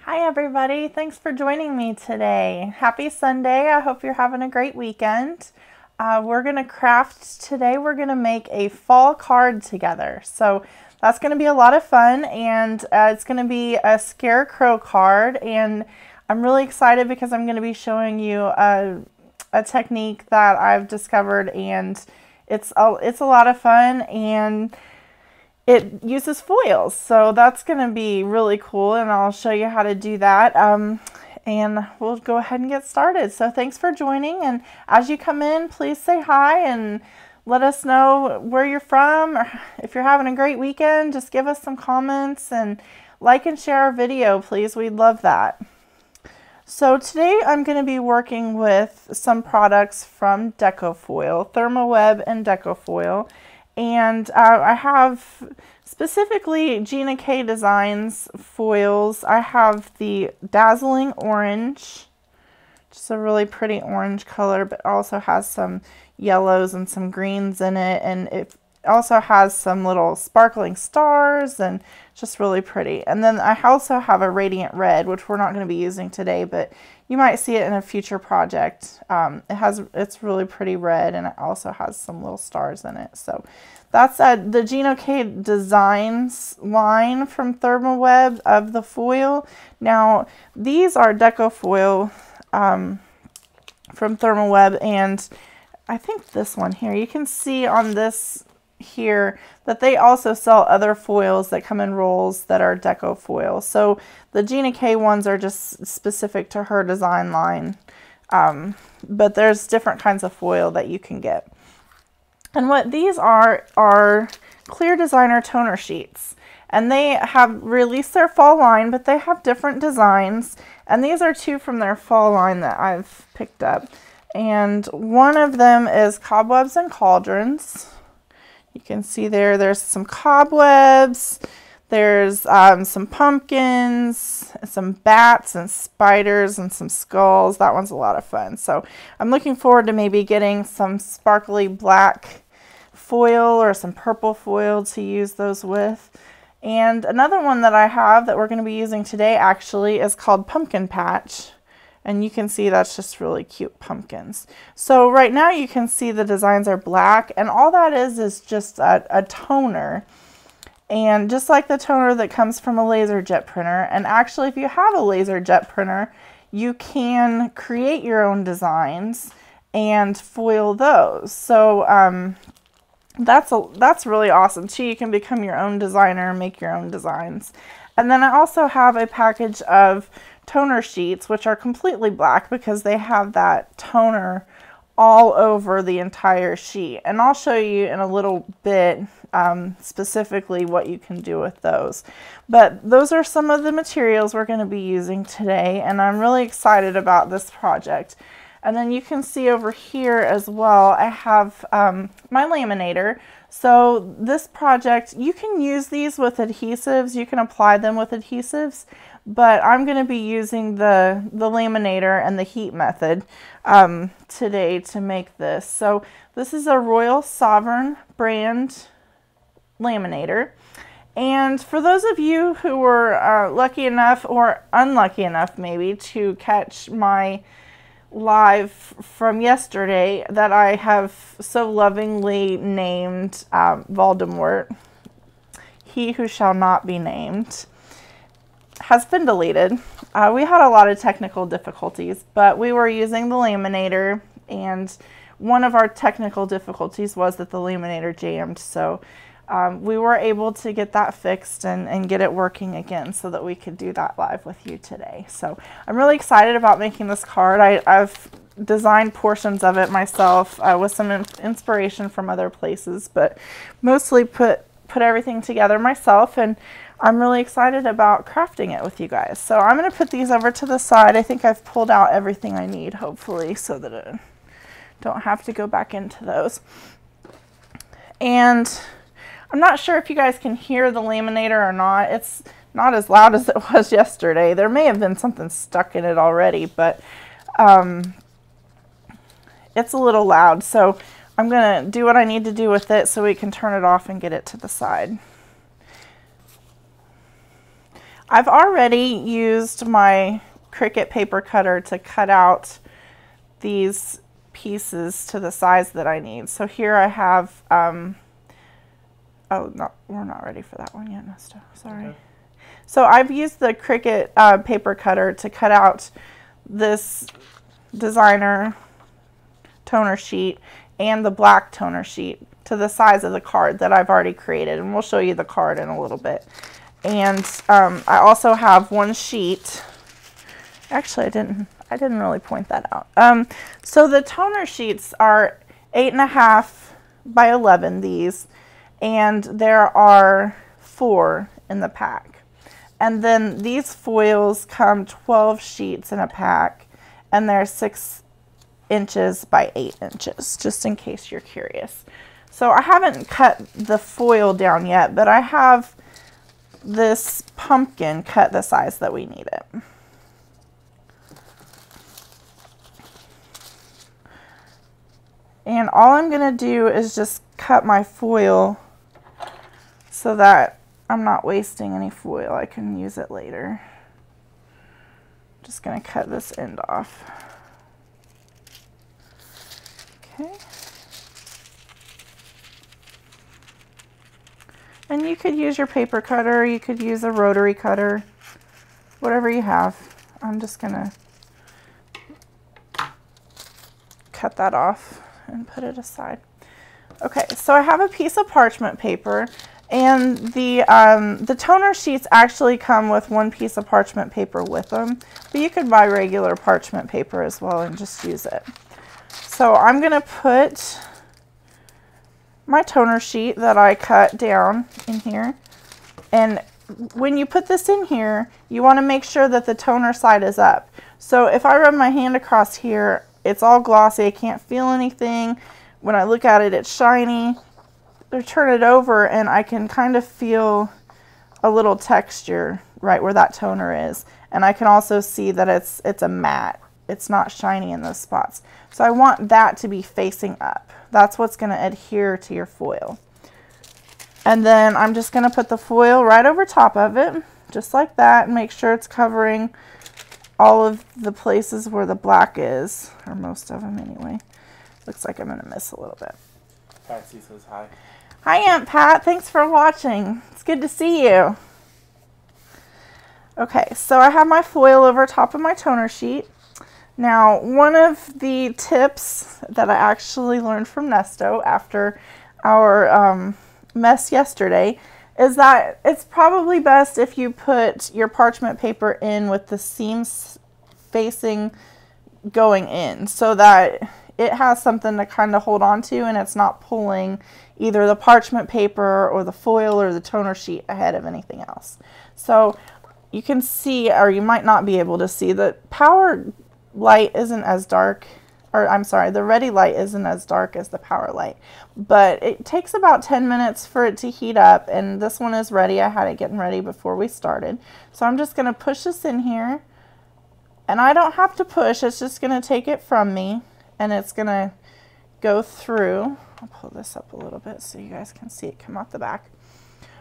Hi everybody, thanks for joining me today. Happy Sunday, I hope you're having a great weekend. We're going to craft today, we're going to make a fall card together. So that's going to be a lot of fun, and it's going to be a scarecrow card, and I'm really excited because I'm going to be showing you a technique that I've discovered, and it's a lot of fun, and it uses foils, so that's going to be really cool, and I'll show you how to do that. And we'll go ahead and get started. So thanks for joining, and as you come in, please say hi and let us know where you're from, or if you're having a great weekend, just give us some comments and like and share our video, please. We'd love that. So today I'm going to be working with some products from Deco Foil, Thermoweb and Deco Foil. And I have specifically Gina K Designs foils. I have the Dazzling Orange, just a really pretty orange color, but also has some yellows and some greens in it. And it also has some little sparkling stars and just really pretty. And then I also have a Radiant Red, which we're not going to be using today, but you might see it in a future project. It's really pretty red, and it also has some little stars in it. So that's the Gina K Designs line from Thermoweb of the foil. Now these are Deco Foil from Thermoweb, and I think this one here, you can see on this here that they also sell other foils that come in rolls that are Deco Foil. So the Gina K ones are just specific to her design line, but there's different kinds of foil that you can get. And what these are clear designer toner sheets, and they have released their fall line, but they have different designs, and these are two from their fall line that I've picked up. And one of them is Cobwebs and Cauldrons. You can see there's some cobwebs, there's some pumpkins, some bats and spiders and some skulls. That one's a lot of fun. So I'm looking forward to maybe getting some sparkly black foil or some purple foil to use those with. And another one that I have that we're going to be using today actually is called Pumpkin Patch. And you can see that's just really cute pumpkins. So right now you can see the designs are black, and all that is just a toner. And just like the toner that comes from a laser jet printer, and actually if you have a laser jet printer, you can create your own designs and foil those. So that's really awesome too. You can become your own designer and make your own designs. And then I also have a package of toner sheets, which are completely black because they have that toner all over the entire sheet. And I'll show you in a little bit specifically what you can do with those. But those are some of the materials we're going to be using today, and I'm really excited about this project. And then you can see over here as well, I have my laminator. So this project, you can use these with adhesives, you can apply them with adhesives, but I'm going to be using the laminator and the heat method today to make this. So this is a Royal Sovereign brand laminator. And for those of you who were lucky enough or unlucky enough maybe to catch my live from yesterday that I have so lovingly named Voldemort, he who shall not be named, has been deleted. We had a lot of technical difficulties, but we were using the laminator, and one of our technical difficulties was that the laminator jammed. So we were able to get that fixed and get it working again so that we could do that live with you today. So I'm really excited about making this card. I've designed portions of it myself with some inspiration from other places, but mostly put everything together myself, and I'm really excited about crafting it with you guys. So I'm going to put these over to the side. I think I've pulled out everything I need, hopefully, so that I don't have to go back into those. And I'm not sure if you guys can hear the laminator or not. It's not as loud as it was yesterday. There may have been something stuck in it already, but it's a little loud. So I'm going to do what I need to do with it so we can turn it off and get it to the side. I've already used my Cricut paper cutter to cut out these pieces to the size that I need. So here I have, oh, no, we're not ready for that one yet, Nesto. Sorry. Okay. So I've used the Cricut paper cutter to cut out this designer toner sheet and the black toner sheet to the size of the card that I've already created, and we'll show you the card in a little bit. And I also have one sheet. Actually, I didn't really point that out. So the toner sheets are 8.5 by 11, these, and there are 4 in the pack. And then these foils come 12 sheets in a pack, and they're 6 inches by 8 inches, just in case you're curious. So I haven't cut the foil down yet, but I have this pumpkin cut the size that we need it. And all I'm going to do is just cut my foil so that I'm not wasting any foil. I can use it later. Just going to cut this end off. Okay. And you could use your paper cutter, you could use a rotary cutter, whatever you have. I'm just going to cut that off and put it aside. Okay, so I have a piece of parchment paper, and the toner sheets actually come with one piece of parchment paper with them, but you could buy regular parchment paper as well and just use it. So I'm going to put my toner sheet that I cut down in here, and when you put this in here, you want to make sure that the toner side is up. So if I run my hand across here, it's all glossy, I can't feel anything. When I look at it, it's shiny. I turn it over and I can kind of feel a little texture right where that toner is. And I can also see that it's a matte. It's not shiny in those spots. So I want that to be facing up. That's what's going to adhere to your foil. And then I'm just going to put the foil right over top of it, just like that, and make sure it's covering all of the places where the black is, or most of them anyway. Looks like I'm going to miss a little bit. Patsy says hi. Hi, Aunt Pat. Thanks for watching. It's good to see you. Okay, so I have my foil over top of my toner sheet. Now, one of the tips that I actually learned from Nesto after our mess yesterday is that it's probably best if you put your parchment paper in with the seams facing going in, so that it has something to kind of hold on to and it's not pulling either the parchment paper or the foil or the toner sheet ahead of anything else. So you can see, or you might not be able to see, the power light isn't as dark, or I'm sorry, the ready light isn't as dark as the power light, but it takes about 10 minutes for it to heat up, and this one is ready. I had it getting ready before we started. So I'm just going to push this in here, and I don't have to push, it's just going to take it from me, and it's going to go through. I'll pull this up a little bit so you guys can see it come out the back.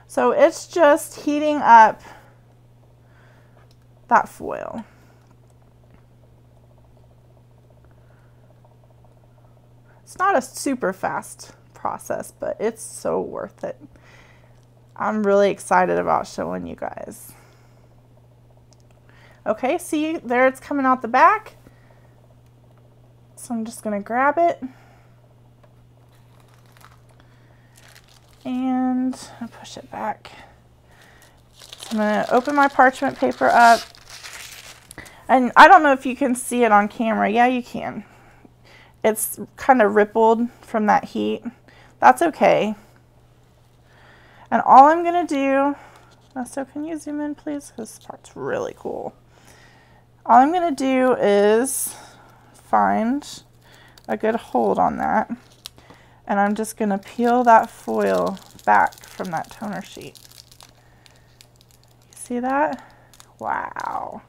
So it's just heating up that foil. It's not a super fast process, but it's so worth it. I'm really excited about showing you guys. Okay, see there, it's coming out the back. So I'm just going to grab it and push it back. So I'm going to open my parchment paper up. And I don't know if you can see it on camera. Yeah, you can. It's kind of rippled from that heat. That's okay. And all I'm going to do, so can you zoom in please? This part's really cool. All I'm going to do is find a good hold on that. And I'm just going to peel that foil back from that toner sheet. You see that? Wow.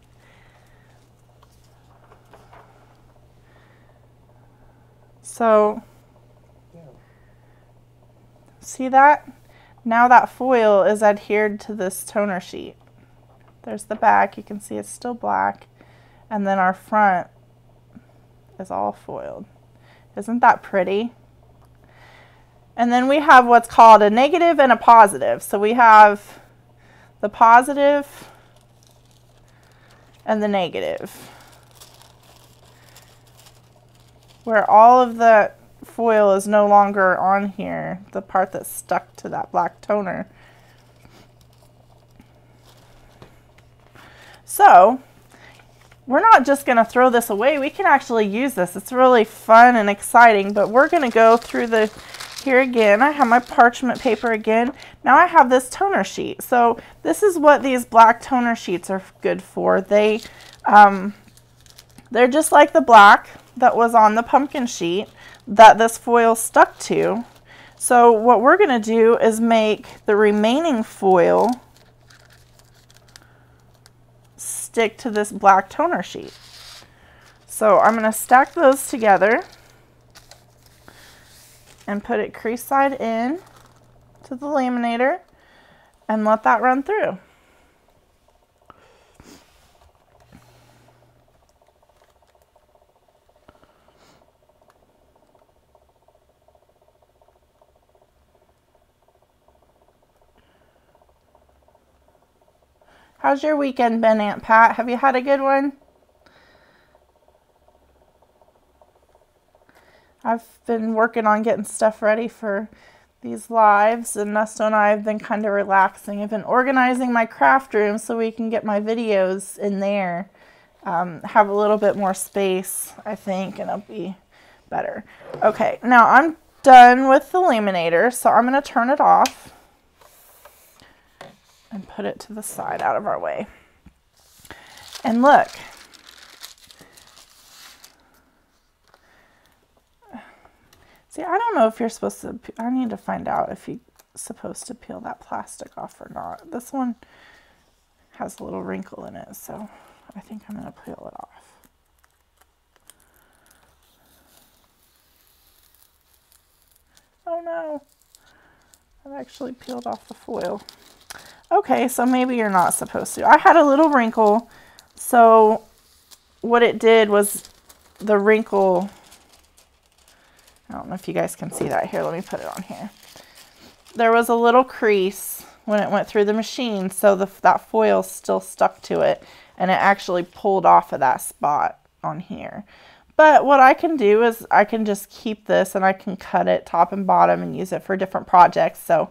So, see that? Now that foil is adhered to this toner sheet. There's the back. You can see it's still black. And then our front is all foiled. Isn't that pretty? And then we have what's called a negative and a positive. So we have the positive and the negative, where all of the foil is no longer on here, the part that's stuck to that black toner. So we're not just going to throw this away. We can actually use this. It's really fun and exciting, but we're going to go through the, here again, I have my parchment paper again. Now I have this toner sheet. So this is what these black toner sheets are good for. They're just like the black that was on the pumpkin sheet that this foil stuck to. So what we're going to do is make the remaining foil stick to this black toner sheet. So I'm going to stack those together and put it crease side in to the laminator and let that run through. How's your weekend been, Aunt Pat? Have you had a good one? I've been working on getting stuff ready for these lives, and Nesto and I have been kind of relaxing. I've been organizing my craft room so we can get my videos in there. Have a little bit more space, I think, and it'll be better. Okay, now I'm done with the laminator, so I'm going to turn it off and put it to the side out of our way. And look, see, I don't know if you're supposed to, I need to find out if you're supposed to peel that plastic off or not. This one has a little wrinkle in it, so I think I'm going to peel it off. Oh no, I've actually peeled off the foil. Okay, so maybe you're not supposed to. I had a little wrinkle, so what it did was the wrinkle, I don't know if you guys can see that. Here, let me put it on here. There was a little crease when it went through the machine, so that foil still stuck to it, and it actually pulled off of that spot on here. But what I can do is I can just keep this and I can cut it top and bottom and use it for different projects. So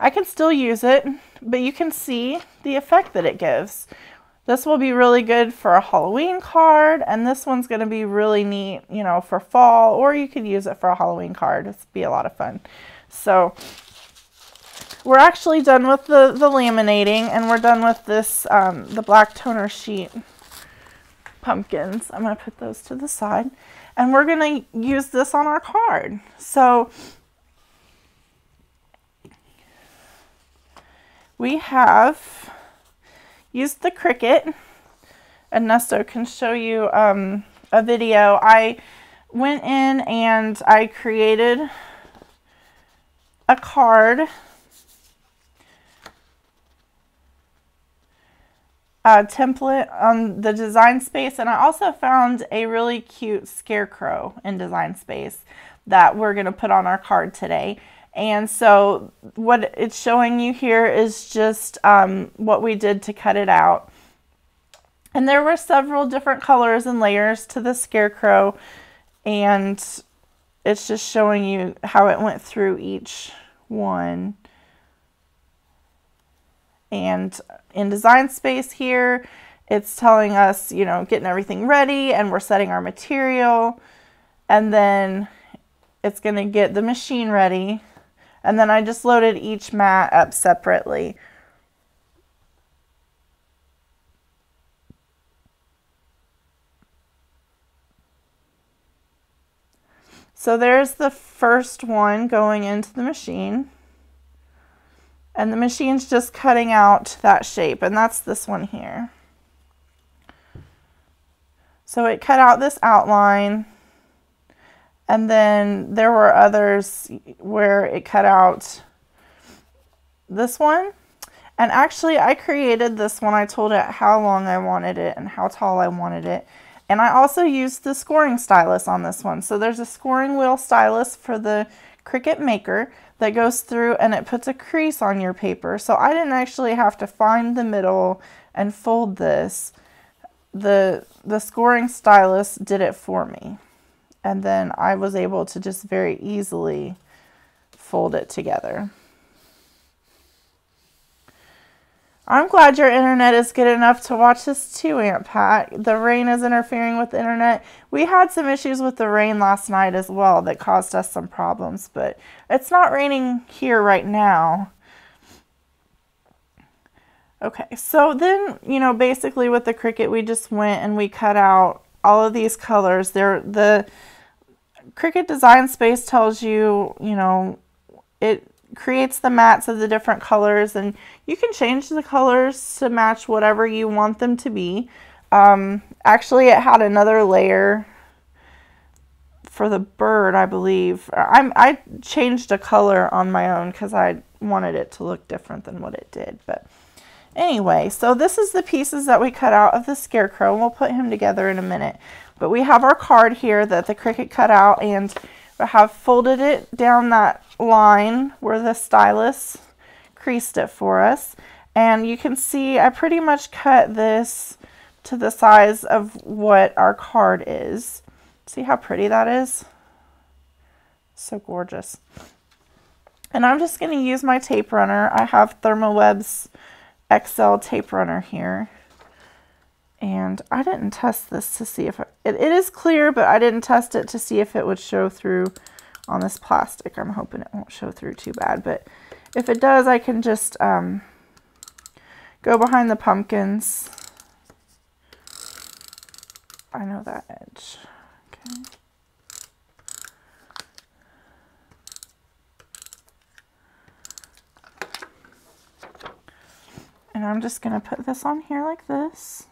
I can still use it, but you can see the effect that it gives. This will be really good for a Halloween card, and this one's going to be really neat, you know, for fall, or you could use it for a Halloween card. It's be a lot of fun. So we're actually done with the laminating, and we're done with this, the black toner sheet pumpkins. I'm going to put those to the side, and we're going to use this on our card. So we have used the Cricut, and Nesto can show you a video. I went in and I created a card, template on the Design Space, and I also found a really cute scarecrow in Design Space that we're going to put on our card today. And so what it's showing you here is just what we did to cut it out. And there were several different colors and layers to the scarecrow, and it's just showing you how it went through each one. And in Design Space here, it's telling us, you know, getting everything ready, and we're setting our material, and then it's going to get the machine ready. And then I just loaded each mat up separately. So there's the first one going into the machine. And the machine's just cutting out that shape, and that's this one here. So it cut out this outline. And then there were others where it cut out this one. And actually I created this one. I told it how long I wanted it and how tall I wanted it. And I also used the scoring stylus on this one. So there's a scoring wheel stylus for the Cricut Maker that goes through and it puts a crease on your paper. So I didn't actually have to find the middle and fold this. The scoring stylus did it for me. And then I was able to just very easily fold it together. I'm glad your internet is good enough to watch this too, Aunt Pat. The rain is interfering with the internet. We had some issues with the rain last night as well that caused us some problems, but it's not raining here right now. Okay, so then, you know, basically with the Cricut, we just went and we cut out all of these colors. The Cricut Design Space tells you, you know, it creates the mats of the different colors, and you can change the colors to match whatever you want them to be. Actually, it had another layer for the bird, I believe. I changed a color on my own because I wanted it to look different than what it did. But anyway, so this is the pieces that we cut out of the scarecrow, and we'll put him together in a minute. But we have our card here that the Cricut cut out, and I have folded it down that line where the stylus creased it for us. And you can see I pretty much cut this to the size of what our card is. See how pretty that is? So gorgeous. And I'm just going to use my tape runner. I have Thermoweb's XL tape runner here. And I didn't test this to see if it is clear, but I didn't test it to see if it would show through on this plastic. I'm hoping it won't show through too bad, but if it does, I can just go behind the pumpkins. I know that edge. Okay. And I'm just going to put this on here like this.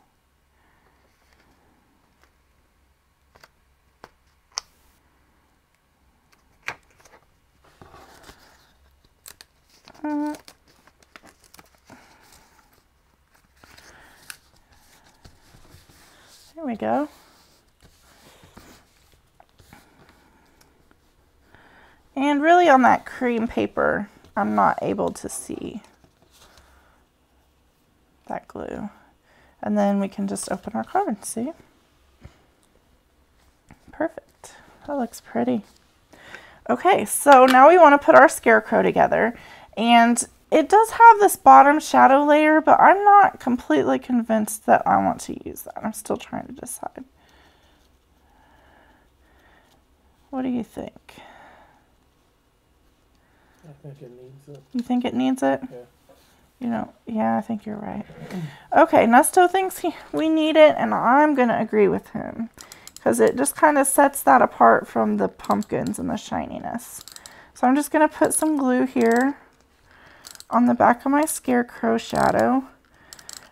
There we go. And really on that cream paper, I'm not able to see that glue. And then we can just open our card, see? Perfect. That looks pretty. Okay, so now we want to put our scarecrow together. And it does have this bottom shadow layer, but I'm not completely convinced that I want to use that. I'm still trying to decide. What do you think? I think it needs it. You think it needs it? Yeah. You know, yeah, I think you're right. Okay, Nesto thinks we need it, and I'm going to agree with him because it just kind of sets that apart from the pumpkins and the shininess. So I'm just going to put some glue here on the back of my scarecrow shadow.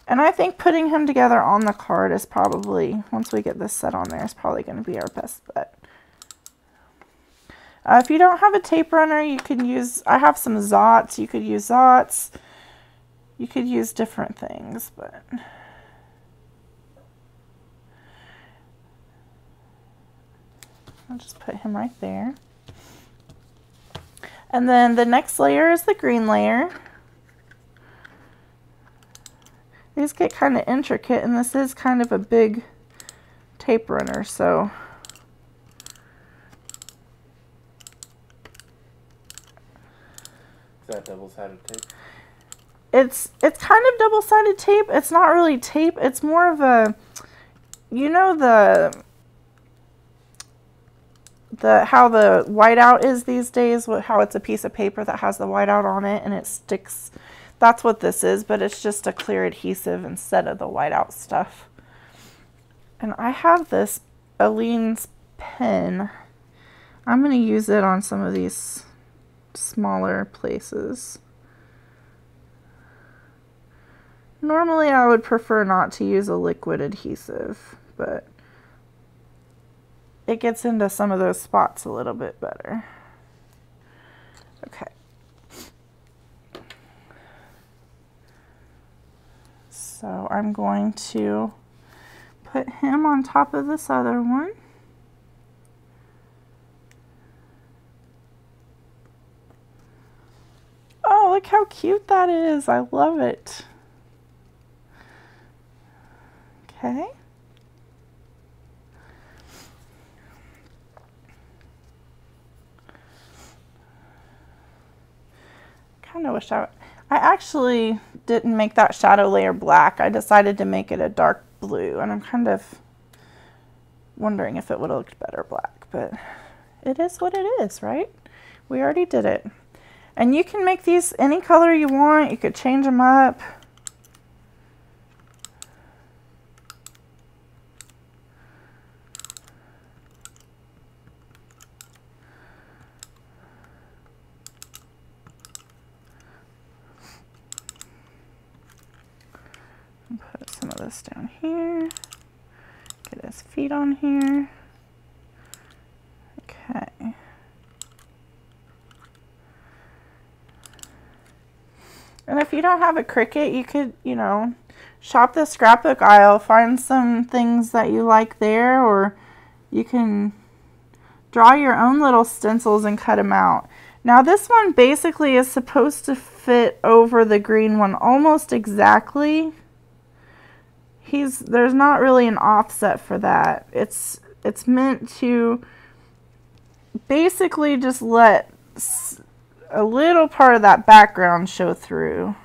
And I think putting him together on the card is probably, once we get this set on there, is probably going to be our best bet. If you don't have a tape runner, you can use, I have some Zots. You could use Zots. You could use different things, but I'll just put him right there. And then the next layer is the green layer. These get kind of intricate, and this is kind of a big tape runner, so Is that double-sided tape? it's kind of double-sided tape. It's not really tape. It's more of a, you know, how the whiteout is these days, how it's a piece of paper that has the whiteout on it and it sticks. That's what this is, but it's just a clear adhesive instead of the whiteout stuff. And I have this Aleene's pen. I'm going to use it on some of these smaller places. Normally I would prefer not to use a liquid adhesive, but it gets into some of those spots a little bit better. Okay. So I'm going to put him on top of this other one. Oh, look how cute that is. I love it. Okay. Kind of wish I actually didn't make that shadow layer black. I decided to make it a dark blue, and I'm kind of wondering if it would have looked better black, but it is what it is, right? We already did it. And you can make these any color you want. You could change them up. And put some of this down here. Get his feet on here. Okay. And if you don't have a Cricut, you could, you know, shop the scrapbook aisle, find some things that you like there, or you can draw your own little stencils and cut them out. Now this one basically is supposed to fit over the green one almost exactly. There's not really an offset for that. It's meant to basically just let a little part of that background show through.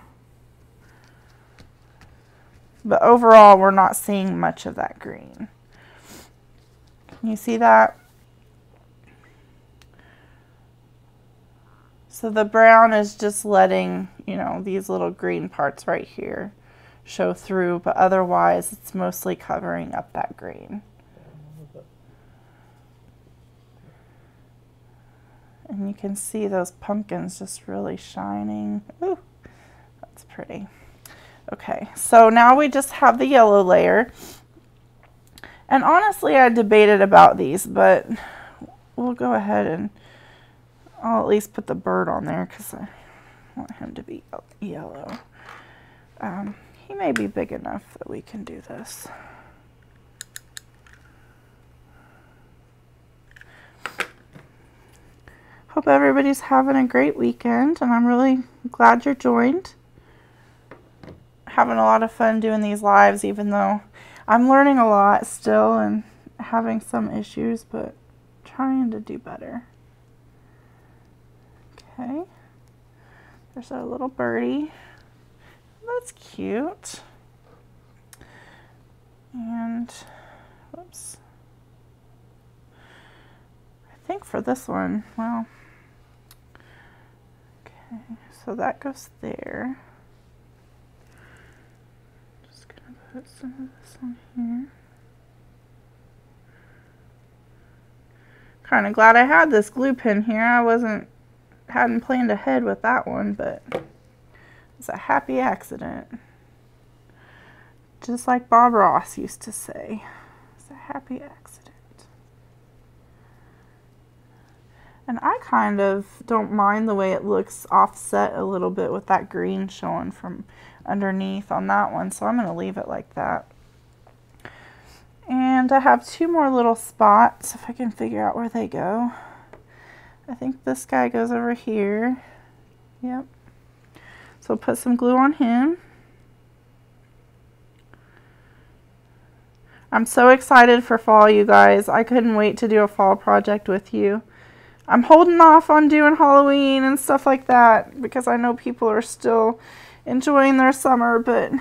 But overall, we're not seeing much of that green. Can you see that? So the brown is just letting, you know, these little green parts right here show through, but otherwise it's mostly covering up that green. And you can see those pumpkins just really shining. Ooh, that's pretty. Okay, so now we just have the yellow layer. And honestly, I debated about these, but we'll go ahead and I'll at least put the bird on there because I want him to be yellow. He may be big enough that we can do this. Hope everybody's having a great weekend, and I'm really glad you're joined. Having a lot of fun doing these lives, even though I'm learning a lot still and having some issues, but trying to do better. Okay, there's our little birdie. That's cute. And, whoops. I think for this one, well, okay, so that goes there. Just gonna put some of this on here. Kind of glad I had this glue pen here. I hadn't planned ahead with that one, but it's a happy accident. Just like Bob Ross used to say, it's a happy accident. And I kind of don't mind the way it looks offset a little bit with that green showing from underneath on that one, so I'm going to leave it like that. And I have two more little spots, if I can figure out where they go. I think this guy goes over here. Yep. So put some glue on him. I'm so excited for fall, you guys. I couldn't wait to do a fall project with you. I'm holding off on doing Halloween and stuff like that because I know people are still enjoying their summer, but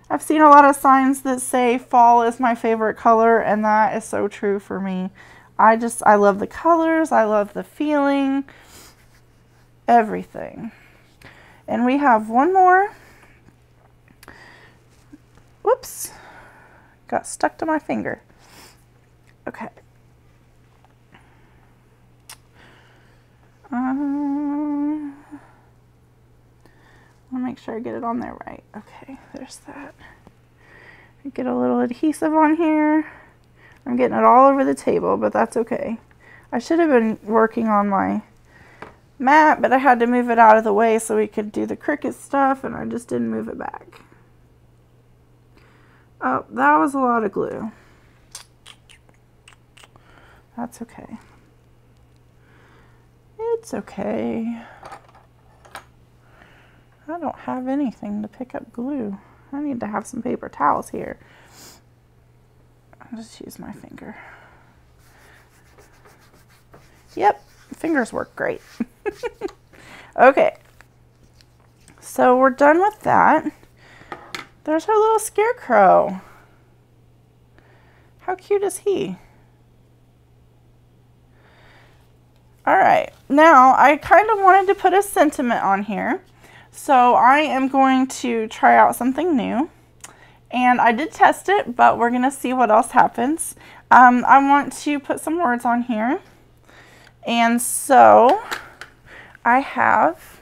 I've seen a lot of signs that say fall is my favorite color, and that is so true for me. I love the colors, I love the feeling, everything. And we have one more. Whoops, got stuck to my finger. Okay. I want to make sure I get it on there right. Okay, there's that. Get a little adhesive on here. I'm getting it all over the table, but that's okay. I should have been working on my mat, but I had to move it out of the way so we could do the Cricut stuff, and I just didn't move it back. Oh, that was a lot of glue. That's okay. It's okay. I don't have anything to pick up glue. I need to have some paper towels here. I'll just use my finger. Yep, fingers work great. Okay, so we're done with that. There's our little scarecrow. How cute is he? All right, now I kind of wanted to put a sentiment on here. So I am going to try out something new. And I did test it, but we're gonna see what else happens. I want to put some words on here. And so I have,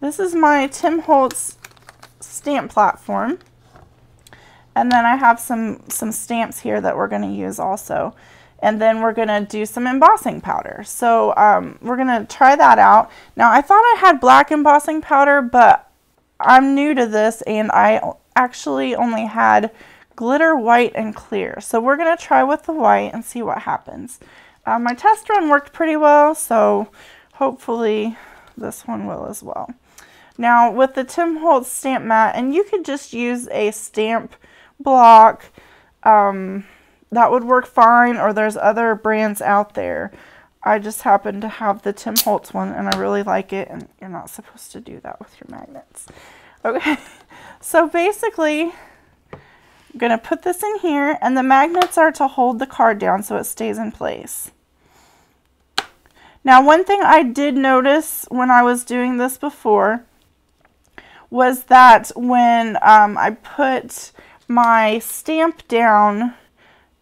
this is my Tim Holtz stamp platform. And then I have some stamps here that we're going to use also. And then we're going to do some embossing powder. So we're going to try that out. Now I thought I had black embossing powder, but I'm new to this and I actually only had glitter, white, and clear. So we're going to try with the white and see what happens. My test run worked pretty well, so hopefully this one will as well. Now with the Tim Holtz stamp mat, and you could just use a stamp block, that would work fine, or there's other brands out there. I just happen to have the Tim Holtz one and I really like it, and you're not supposed to do that with your magnets. Okay, so basically I'm gonna put this in here, and the magnets are to hold the card down so it stays in place. Now one thing I did notice when I was doing this before was that when I put my stamp down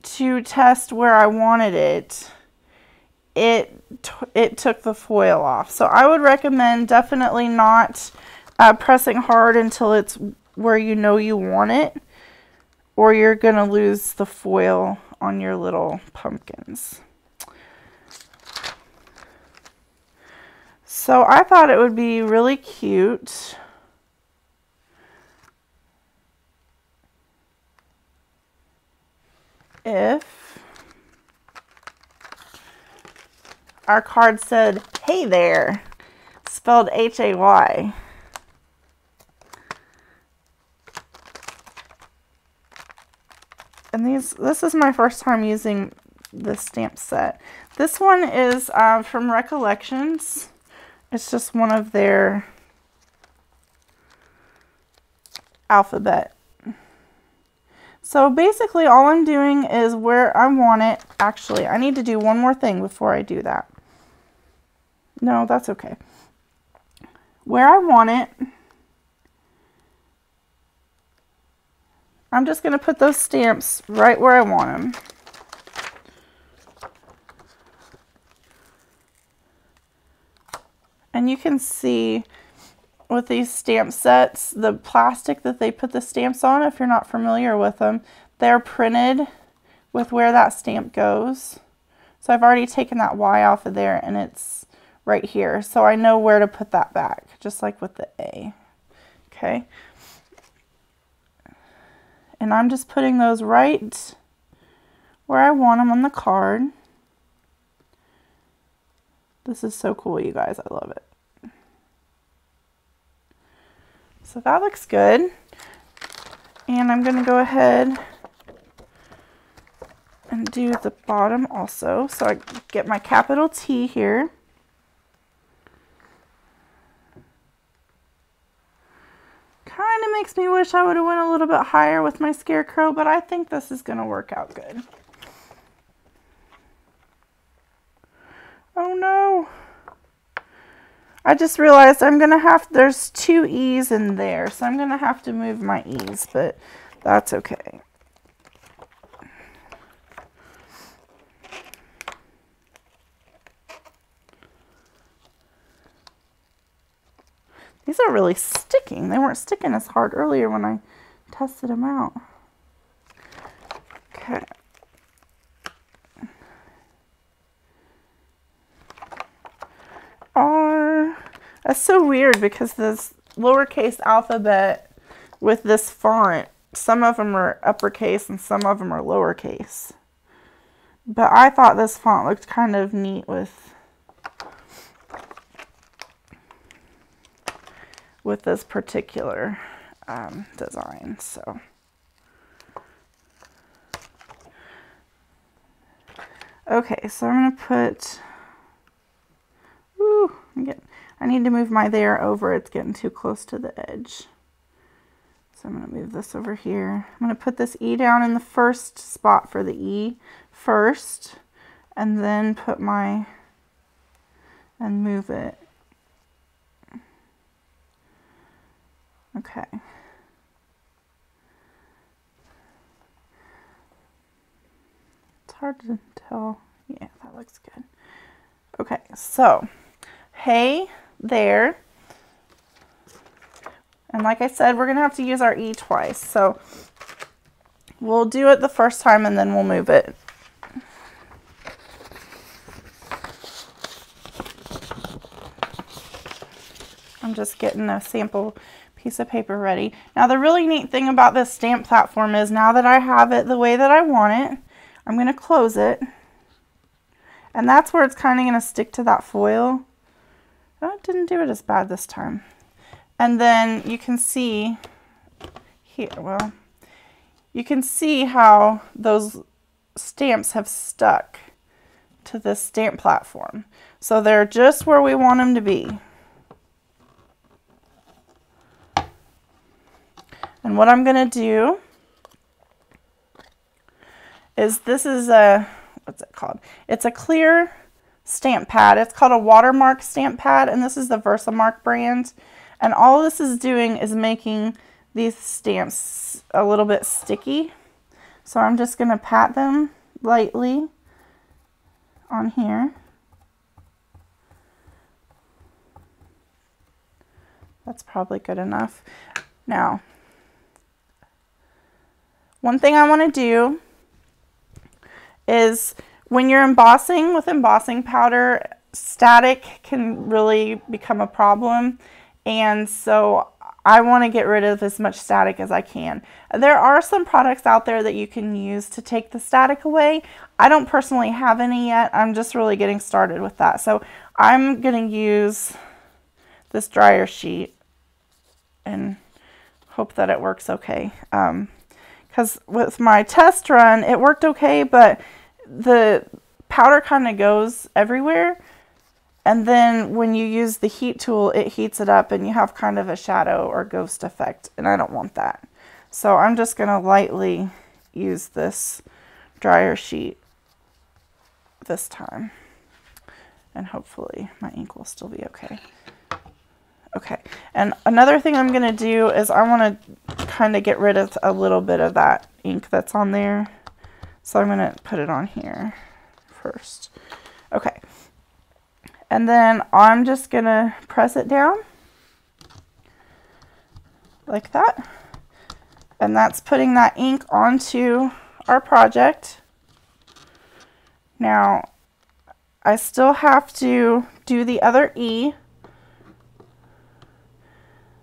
to test where I wanted it, it took the foil off. So I would recommend definitely not pressing hard until it's where you know you want it, or you're gonna lose the foil on your little pumpkins. So I thought it would be really cute if our card said, "Hey there," spelled H-A-Y. And this is my first time using this stamp set. This one is from Recollections. It's just one of their alphabet. So basically all I'm doing is where I want it. Actually, I need to do one more thing before I do that. No, that's okay. Where I want it, I'm just going to put those stamps right where I want them. And you can see with these stamp sets, the plastic that they put the stamps on, if you're not familiar with them, they're printed with where that stamp goes. So I've already taken that Y off of there and it's right here. So I know where to put that back, just like with the A. Okay. And I'm just putting those right where I want them on the card. This is so cool, you guys. I love it. So that looks good. And I'm going to go ahead and do the bottom also. So I get my capital T here. Kind of makes me wish I would have went a little bit higher with my scarecrow, but I think this is going to work out good. Oh no. I just realized I'm going to have, there's two E's in there, so I'm going to have to move my E's, but that's okay. These are really sticking. They weren't sticking as hard earlier when I tested them out. Okay. R. That's so weird because lowercase alphabet with this font. Some of them are uppercase and some of them are lowercase. But I thought this font looked kind of neat with this particular design. So okay, so I'm going to put, I need to move my there over. It's getting too close to the edge. So I'm going to move this over here. I'm going to put this E down in the first spot for the E first, and then put my, and move it. Okay. It's hard to tell. Yeah, that looks good. Okay, so, hey there. And like I said, we're going to have to use our E twice. So we'll do it the first time and then we'll move it. I'm just getting a sample piece of paper ready. Now the really neat thing about this stamp platform is now that I have it the way that I want it, I'm going to close it. And that's where it's kind of going to stick to that foil. Oh, it didn't do it as bad this time. And then you can see here, well, you can see how those stamps have stuck to this stamp platform. So they're just where we want them to be. And what I'm going to do is, this is a, what's it called? It's a clear stamp pad. It's called a watermark stamp pad, and this is the Versamark brand. And all this is doing is making these stamps a little bit sticky. So I'm just going to pat them lightly on here. That's probably good enough. Now, one thing I want to do is, when you're embossing with embossing powder, static can really become a problem. And so I want to get rid of as much static as I can. There are some products out there that you can use to take the static away. I don't personally have any yet. I'm just really getting started with that. So I'm going to use this dryer sheet and hope that it works okay. Because with my test run, it worked okay, but the powder kind of goes everywhere. And then when you use the heat tool, it heats it up and you have kind of a shadow or ghost effect. And I don't want that. So I'm just going to lightly use this dryer sheet this time. And hopefully my ink will still be okay. Okay. And another thing I'm going to do is I want to kind of get rid of a little bit of that ink that's on there. So I'm going to put it on here first. Okay. And then I'm just going to press it down like that. And that's putting that ink onto our project. Now, I still have to do the other E.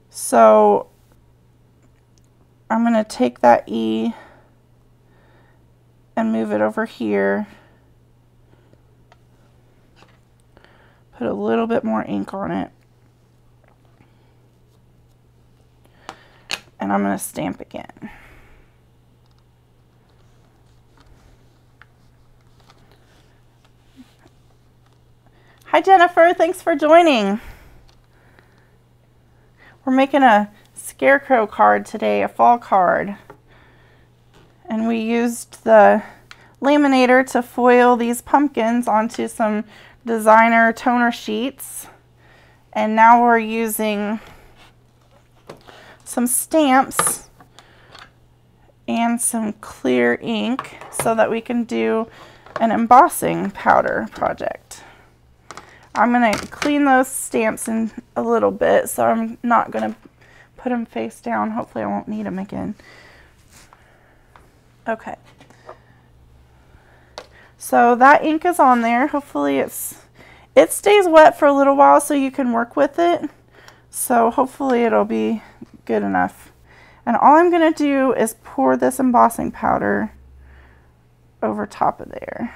So I'm going to take that E and move it over here. Put a little bit more ink on it. And I'm going to stamp again. Hi Jennifer, thanks for joining. We're making a scarecrow card today, a fall card. And we used the laminator to foil these pumpkins onto some designer toner sheets, and now we're using some stamps and some clear ink so that we can do an embossing powder project. I'm going to clean those stamps in a little bit, so I'm not going to put them face down. Hopefully I won't need them again. Okay. So that ink is on there. Hopefully it stays wet for a little while so you can work with it. So hopefully it'll be good enough. And all I'm going to do is pour this embossing powder over top of there.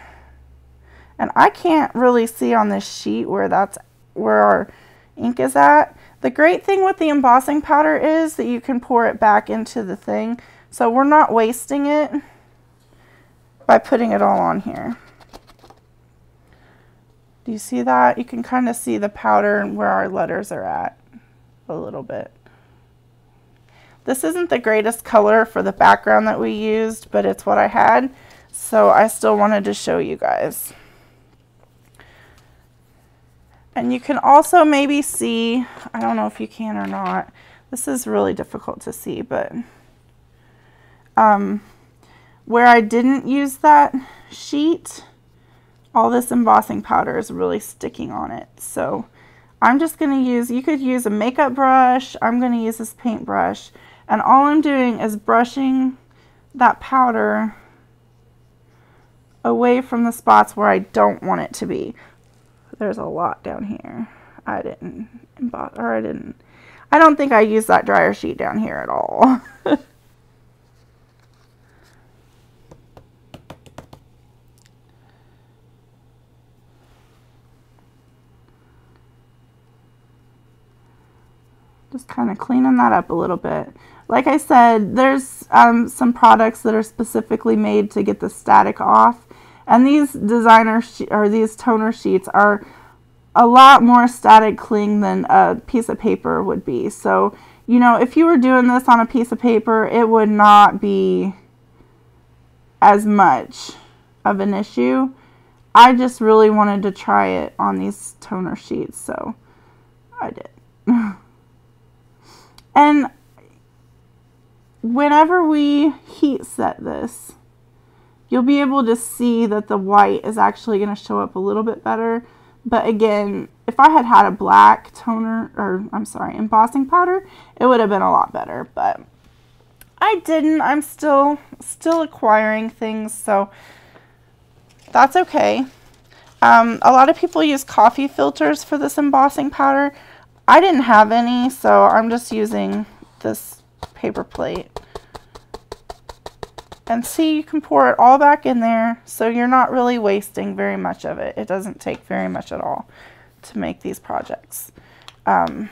And I can't really see on this sheet where our ink is at. The great thing with the embossing powder is that you can pour it back into the thing. So we're not wasting it by putting it all on here. Do you see that? You can kind of see the powder and where our letters are at a little bit. This isn't the greatest color for the background that we used, but it's what I had. So I still wanted to show you guys. And you can also maybe see, I don't know if you can or not. This is really difficult to see, but where I didn't use that sheet, all this embossing powder is really sticking on it. So I'm just going to use, you could use a makeup brush. I'm going to use this paintbrush. And all I'm doing is brushing that powder away from the spots where I don't want it to be. There's a lot down here. I didn't emboss, or I don't think I used that dryer sheet down here at all. Just kind of cleaning that up a little bit. Like I said, there's some products that are specifically made to get the static off. And these these toner sheets are a lot more static cling than a piece of paper would be. So, you know, if you were doing this on a piece of paper, it would not be as much of an issue. I just really wanted to try it on these toner sheets, so I did. And whenever we heat set this, you'll be able to see that the white is actually going to show up a little bit better. But again, if I had had a black toner, or I'm sorry, embossing powder, it would have been a lot better. But I didn't. I'm still acquiring things, so that's okay. A lot of people use coffee filters for this embossing powder. I didn't have any, so I'm just using this paper plate. And see, you can pour it all back in there, so you're not really wasting very much of it. It doesn't take very much at all to make these projects. I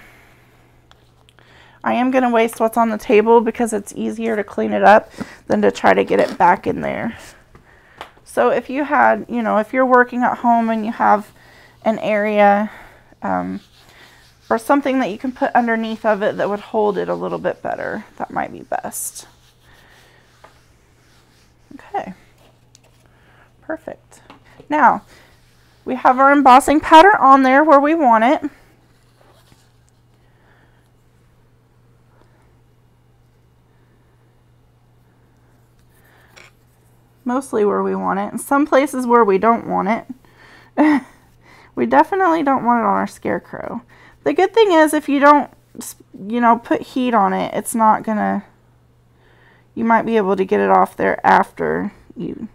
am going to waste what's on the table because it's easier to clean it up than to try to get it back in there. So if you had, you know, if you're working at home and you have an area or something that you can put underneath of it that would hold it a little bit better, that might be best. Okay, perfect. Now, we have our embossing powder on there where we want it. Mostly where we want it. And some places where we don't want it. We definitely don't want it on our scarecrow. The good thing is if you don't, you know, put heat on it, it's not gonna, you might be able to get it off there after you.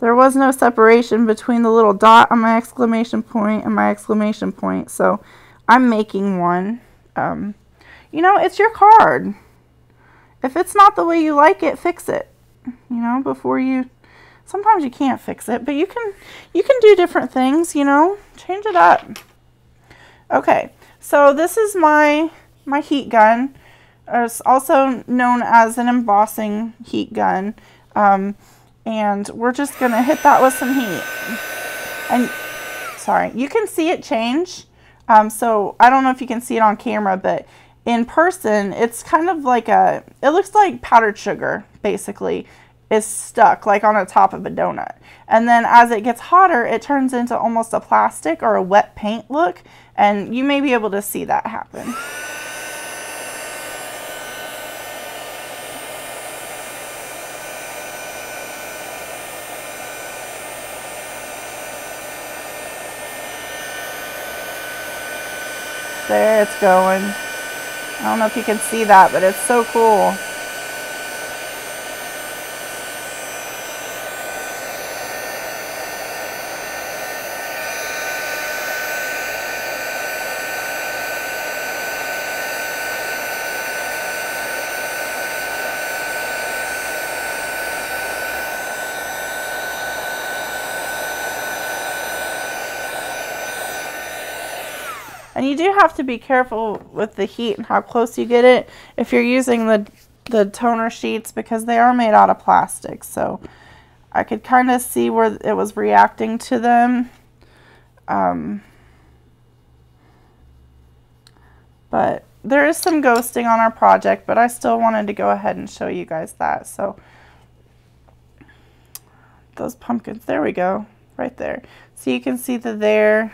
There was no separation between the little dot on my exclamation point and my exclamation point, so I'm making one. You know, it's your card. If it's not the way you like it, fix it. You know, before you, sometimes you can't fix it, but you can do different things, you know, change it up. Okay, so this is my heat gun. It's also known as an embossing heat gun. And we're just going to hit that with some heat. And, sorry, you can see it change. So I don't know if you can see it on camera, but in person, it's kind of like it looks like powdered sugar, basically, is stuck like on the top of a donut. And then as it gets hotter, it turns into almost a plastic or a wet paint look. And you may be able to see that happen. There it's going. I don't know if you can see that, but it's so cool. And you do have to be careful with the heat and how close you get it if you're using the toner sheets, because they are made out of plastic. So I could kind of see where it was reacting to them. But there is some ghosting on our project, but I still wanted to go ahead and show you guys that. So those pumpkins, there we go, right there. So you can see there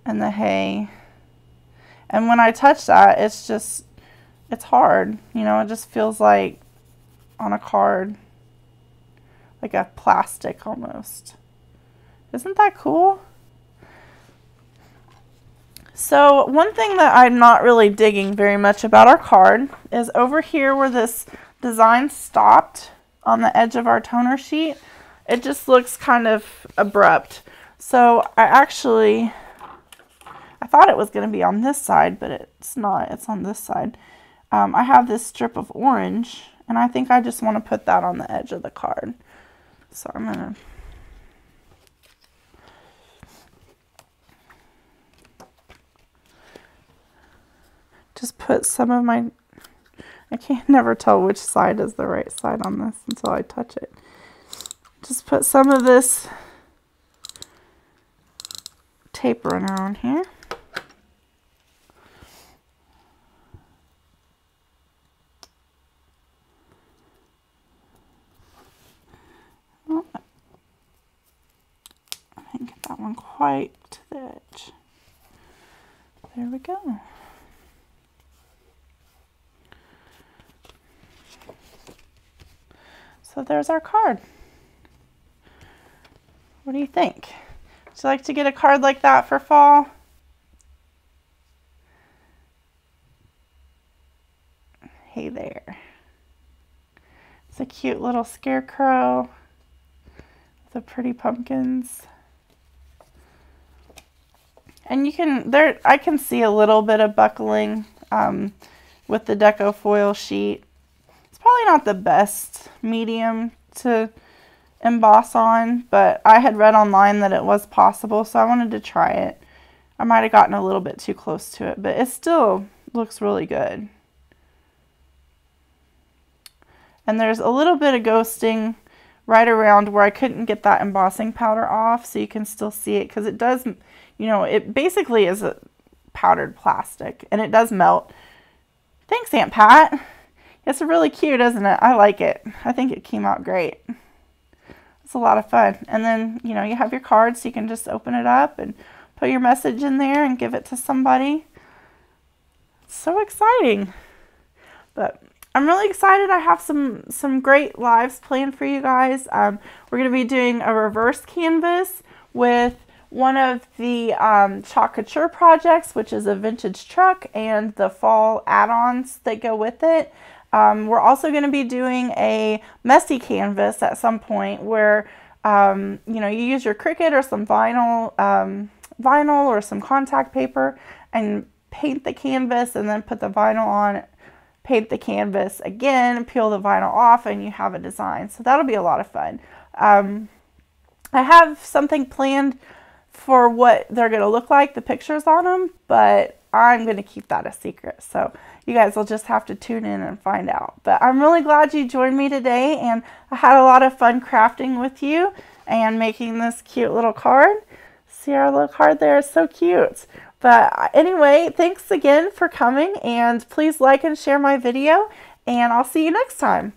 and the hay. And when I touch that, it's hard. You know, it just feels like on a card, like a plastic almost. Isn't that cool? So one thing that I'm not really digging very much about our card is over here where this design stopped on the edge of our toner sheet. It just looks kind of abrupt. So I thought it was going to be on this side, but it's not. It's on this side. I have this strip of orange, and I think I just want to put that on the edge of the card. So I'm going to just put some of my, I can't never tell which side is the right side on this until I touch it. Just put some of this tape runner on here. Oh, I didn't get that one quite to the edge. There we go. So there's our card. What do you think? Would you like to get a card like that for fall? Hey there. It's a cute little scarecrow with the pretty pumpkins. And you can, I can see a little bit of buckling with the Deco foil sheet. It's probably not the best medium to emboss on, but I had read online that it was possible, so I wanted to try it. I might have gotten a little bit too close to it, but it still looks really good. And there's a little bit of ghosting right around where I couldn't get that embossing powder off, so you can still see it, because it does, you know, it basically is a powdered plastic, and it does melt. Thanks, Aunt Pat. It's really cute, isn't it? I like it. I think it came out great. It's a lot of fun. And then, you know, you have your card, so you can just open it up and put your message in there and give it to somebody. It's so exciting. But I'm really excited. I have some great lives planned for you guys. We're going to be doing a reverse canvas with one of the Chalk Couture projects, which is a vintage truck, and the fall add-ons that go with it. We're also going to be doing a messy canvas at some point where, you know, you use your Cricut or some vinyl or some contact paper and paint the canvas, and then put the vinyl on, paint the canvas again, peel the vinyl off, and you have a design. So that'll be a lot of fun. I have something planned for what they're going to look like, the pictures on them, but I'm going to keep that a secret. So you guys will just have to tune in and find out. But I'm really glad you joined me today, and I had a lot of fun crafting with you and making this cute little card. See our little card there? It's so cute. But anyway, thanks again for coming, and please like and share my video, and I'll see you next time.